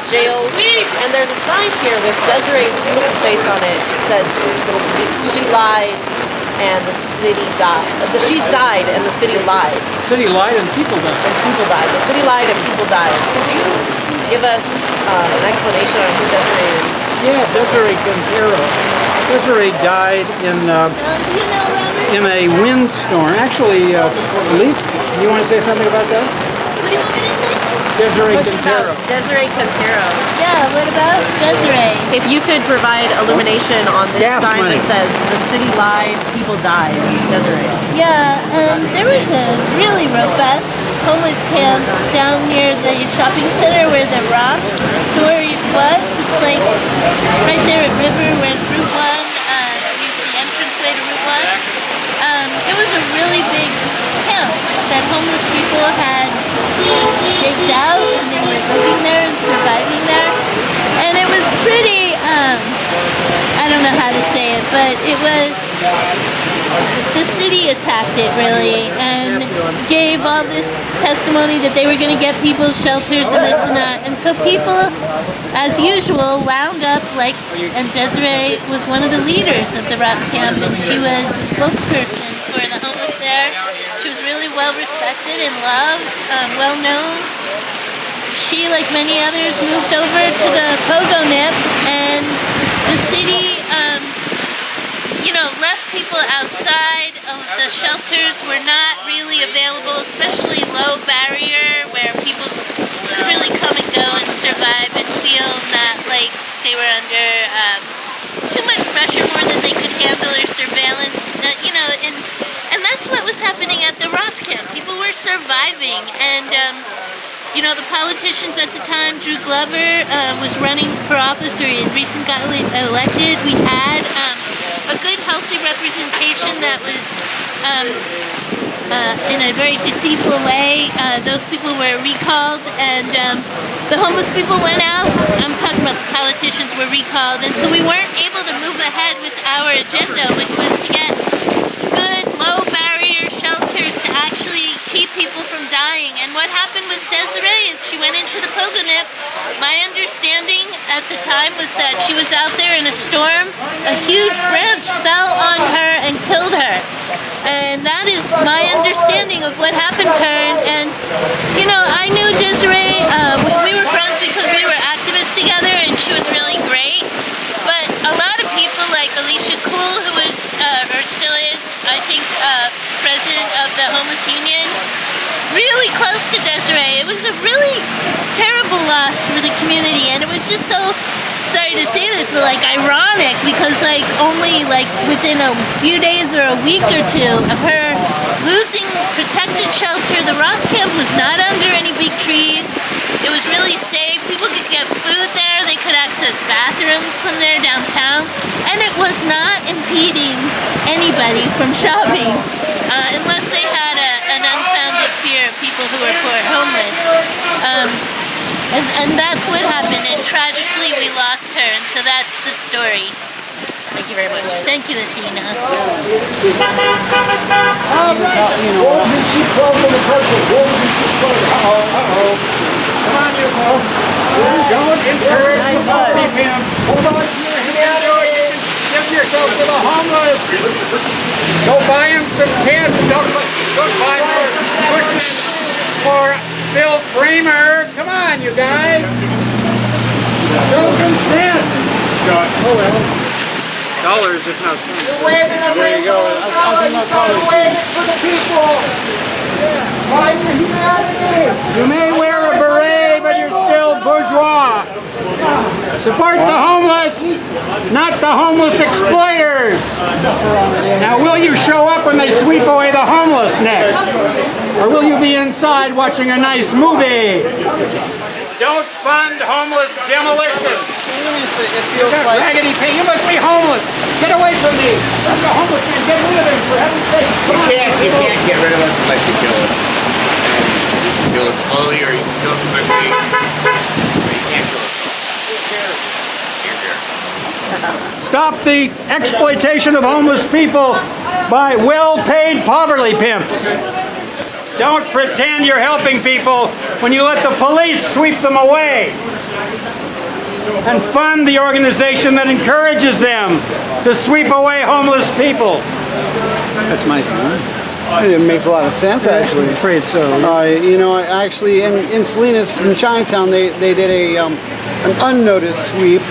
jails. And there's a sign here with Desiree's beautiful face on it. It says she lied and the city died. She died and the city lied. The city lied and people died. And people died. The city lied and people died. Could you give us an explanation on who Desiree is? Yeah, Deseire Quintero. Deseire died in a windstorm. Actually, Elise, you want to say something about that? What do you want me to say? Deseire Quintero. Desiree Quintero. Yeah, what about Desiree? If you could provide illumination on this Gas sign money. that says, the city lied, people died, Desiree. Yeah, there was a really robust homeless camp down near the shopping center where the Ross store was. It's like right there at River where Route 1, the entranceway to Route 1. It was a really big camp that homeless people had staked out and they were living there and surviving there. And it was pretty, I don't know how to say it, but it was, the city attacked it really and gave all this testimony that they were going to get people shelters and this and that. And so people, as usual, wound up like, and Desiree was one of the leaders of the Ross camp and she was a spokesperson for the homeless there. She was really well respected and loved, well known. She, like many others, moved over to the Pogo Nip and the city, left people outside of the shelters were not really available, especially low barrier where people could really come and go and survive and feel not like they were under too much pressure, more than they could handle, or surveillance, and that's what was happening at the Ross camp. People were surviving, and the politicians at the time, Drew Glover was running for office, or he had recently got elected. We had a good, healthy representation that was in a very deceitful way. Those people were recalled, and the homeless people went out. I'm talking about the politicians were recalled, and so we weren't able to move ahead with our agenda, which was to get good, low-barrier shelters to actually keep people from dying. And what happened with Desiree is she went into the Pogo Nip. My understanding at the time was that she was out there in a storm. A huge branch fell on her and killed her. And that is my understanding of what happened to her. And I knew Desiree. We were friends because we were activists together, and she was really great. But a lot of people like Elise, who was, or still is, I think, president of the Homeless Union, really close to Desiree. It was a really terrible loss for the community, and it was just so, sorry to say this, but ironic, because only within a few days or a week or two of her losing protected shelter, the Ross camp was not under any big trees. It was really safe. People could get food there. They could access bathrooms from there downtown, and it was not impeding anybody from shopping unless they had an unfounded fear of people who were poor homeless. And that's what happened, and tragically we lost her, and so that's the story. Thank you very much. Thank you, Athena. Wolves in sheep clothing in the purple. Wolves in sheep clothing. Come on, you folks. Don't encourage the party, Pam. Hold on to your hand. Give yourself to the homeless. Go buy them some tents. Go buy more cushions for Bill Kramer. Come on, you guys. Go some tents. Oh, well. Dollars, if not cents. You're waving a There you go. You're waving for the people. Find your humanity. You may wear a beret, but you're still bourgeois. Support the homeless, not the homeless exploiters. Now, will you show up when they sweep away the homeless next? Or will you be inside watching a nice movie? Don't fund homeless demolition. It feels like Raggedy pig, you must be homeless. Get away from me. I'm the homeless man. Get rid of him, for heaven's sake. You can't get rid of us unless you kill us. And you can kill us slowly, or you can kill us quickly. But you can't kill us all. Here. Stop the exploitation of homeless people by well-paid poverty pimps. Don't pretend you're helping people when you let the police sweep them away. And fund the organization that encourages them to sweep away homeless people. That's my thing. It makes a lot of sense, actually. I'm afraid so. You know, actually, in Salinas, in Chinatown, they did an unnoticed sweep,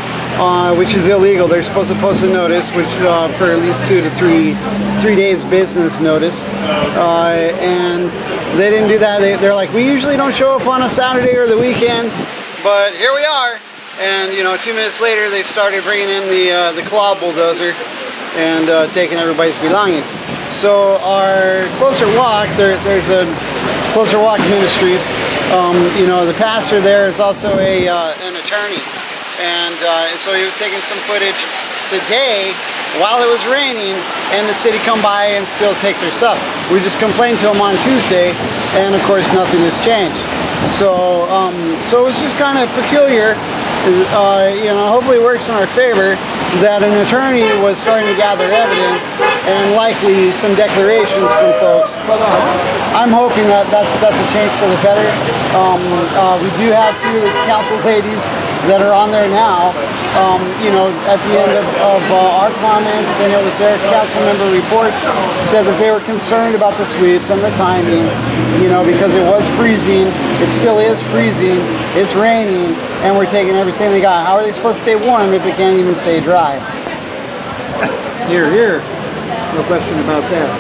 which is illegal. They're supposed to post a notice, which for at least 2 to 3 days business notice, and they didn't do that. They're like, we usually don't show up on a Saturday or the weekends, but here we are. And you know, 2 minutes later, they started bringing in the claw bulldozer and taking everybody's belongings. So our Closer Walk, there's a Closer Walk Ministries. You know, the pastor there is also an attorney, and so he was taking some footage today while it was raining, and the city come by and still take their stuff. We just complained to him on Tuesday, and of course nothing has changed. So so it was just kind of peculiar. You know, hopefully it works in our favor that an attorney was starting to gather evidence and likely some declarations from folks. I'm hoping that that's a change for the better. We do have 2 council ladies that are on there now. You know, at the end of our comments, and it was their council member reports, said that they were concerned about the sweeps and the timing, you know, because it was freezing. It still is freezing. It's raining, and we're taking everything they got. How are they supposed to stay warm if they can't even stay dry? Here, here. No question about that.